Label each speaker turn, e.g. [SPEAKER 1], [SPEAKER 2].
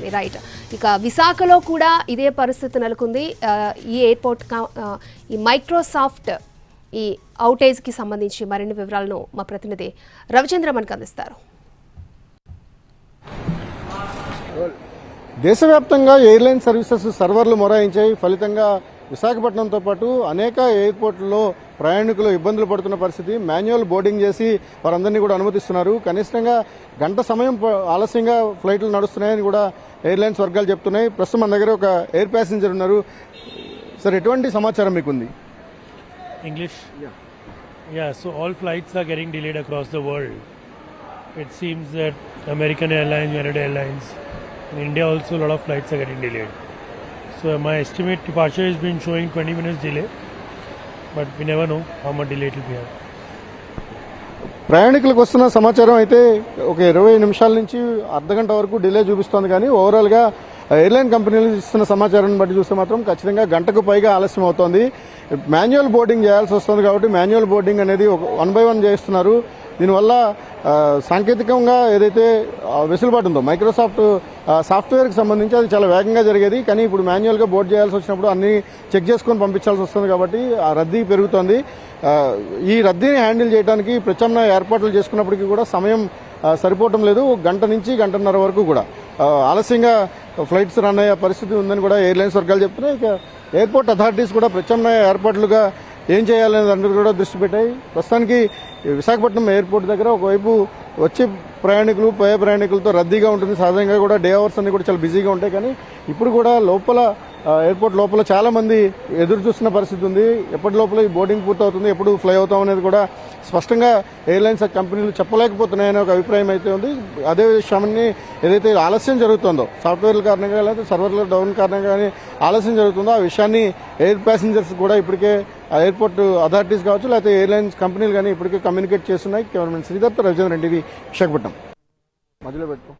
[SPEAKER 1] చెప్తోంది. రైట్, ఇక విశాఖలో కూడా ఇదే పరిస్థితి నెలకొంది. ఈ ఎయిర్పోర్ట్ ఈ మైక్రోసాఫ్ట్ ఈ అవుటేజ్కి సంబంధించి మరిన్ని వివరాలను మా ప్రతినిధి రవిచంద్ర మనకు అందిస్తారు.
[SPEAKER 2] దేశవ్యాప్తంగా ఎయిర్లైన్ సర్వీసెస్ సర్వర్లు మొరాయించాయి. ఫలితంగా విశాఖపట్నంతో పాటు అనేక ఎయిర్పోర్టుల్లో ప్రయాణికులు ఇబ్బందులు పడుతున్న పరిస్థితి. మాన్యువల్ బోర్డింగ్ చేసి వారందరినీ కూడా అనుమతిస్తున్నారు. కనిష్టంగా గంట సమయం ఆలస్యంగా ఫ్లైట్లు నడుస్తున్నాయని కూడా ఎయిర్లైన్స్ వర్గాలు చెప్తున్నాయి. ప్రస్తుతం మన దగ్గర ఒక ఎయిర్ ప్యాసింజర్ ఉన్నారు. సార్, ఎటువంటి సమాచారం మీకుంది?
[SPEAKER 3] English? Yeah, so all flights are getting delayed across the world. It seems that American Airlines, United Airlines, in India also a lot of flights are getting delayed. So my estimate departure has been showing 20 minutes delay, but we never know how much delay it will be.
[SPEAKER 2] ప్రయాణికులకు వస్తున్న సమాచారం అయితే ఒక 20 నిమిషాల నుంచి అర్ధగంట వరకు delay చూపిస్తోంది. కానీ ఓవరాల్ గా ఎయిర్లైన్ కంపెనీలు ఇస్తున్న సమాచారాన్ని బట్టి చూస్తే మాత్రం ఖచ్చితంగా గంటకు పైగా ఆలస్యం అవుతోంది. మాన్యువల్ బోర్డింగ్ చేయాల్సి వస్తుంది కాబట్టి మాన్యువల్ బోర్డింగ్ అనేది 1 by 1 చేస్తున్నారు. దీనివల్ల సాంకేతికంగా ఏదైతే వెసులుబాటు ఉందో మైక్రోసాఫ్ట్ సాఫ్ట్వేర్కి సంబంధించి అది చాలా వేగంగా జరిగేది. కానీ ఇప్పుడు మాన్యువల్గా బోర్డ్ చేయాల్సి వచ్చినప్పుడు అన్ని చెక్ చేసుకొని పంపించాల్సి వస్తుంది కాబట్టి ఆ రద్దీ పెరుగుతోంది. ఈ రద్దీని హ్యాండిల్ చేయడానికి ప్రత్యామ్నాయ ఏర్పాట్లు చేసుకున్నప్పటికీ కూడా సమయం సరిపోవటం లేదు. గంట నుంచి గంటన్నర వరకు కూడా ఆలస్యంగా ఫ్లైట్స్ రన్ అయ్యే పరిస్థితి ఉందని కూడా ఎయిర్లైన్స్ వర్గాలు చెప్తున్నాయి. ఇక ఎయిర్పోర్ట్ అథారిటీస్ కూడా ప్రత్యామ్నాయ ఏర్పాట్లుగా ఏం చేయాలనే దాని కూడా దృష్టి పెట్టాయి. ప్రస్తుతానికి విశాఖపట్నం ఎయిర్పోర్ట్ దగ్గర ఒకవైపు వచ్చే ప్రయాణికులు పోయే ప్రయాణికులతో రద్దీగా ఉంటుంది. సహజంగా కూడా డే అవర్స్ అన్ని కూడా చాలా బిజీగా ఉంటాయి. కానీ ఇప్పుడు కూడా లోపల ఎయిర్పోర్ట్ లోపల చాలా మంది ఎదురు చూస్తున్న పరిస్థితి ఉంది. ఎప్పటి లోపల ఈ బోర్డింగ్ పూర్తవుతుంది, ఎప్పుడు ఫ్లై అవుతాం అనేది కూడా స్పష్టంగా ఎయిర్లైన్స్ కంపెనీలు చెప్పలేకపోతున్నాయనే ఒక అభిప్రాయం అయితే ఉంది. అదే విషయాన్ని ఏదైతే ఆలస్యం జరుగుతుందో సాఫ్ట్వేర్ల కారణంగా లేదా సర్వర్ల డౌన్ కారణంగా కానీ ఆలస్యం జరుగుతుందో ఆ విషయాన్ని ఎయిర్ ప్యాసింజర్స్ కూడా ఇప్పటికే ఎయిర్పోర్ట్ అథారిటీస్ కావచ్చు లేకపోతే ఎయిర్లైన్స్ కంపెనీలు కానీ ఇప్పటికే కమ్యూనికేట్ చేస్తున్నాయి. Cameraman Sridatt, Ravichandran TV, Visakhapatnam. మధ్యలో పెట్టుకో.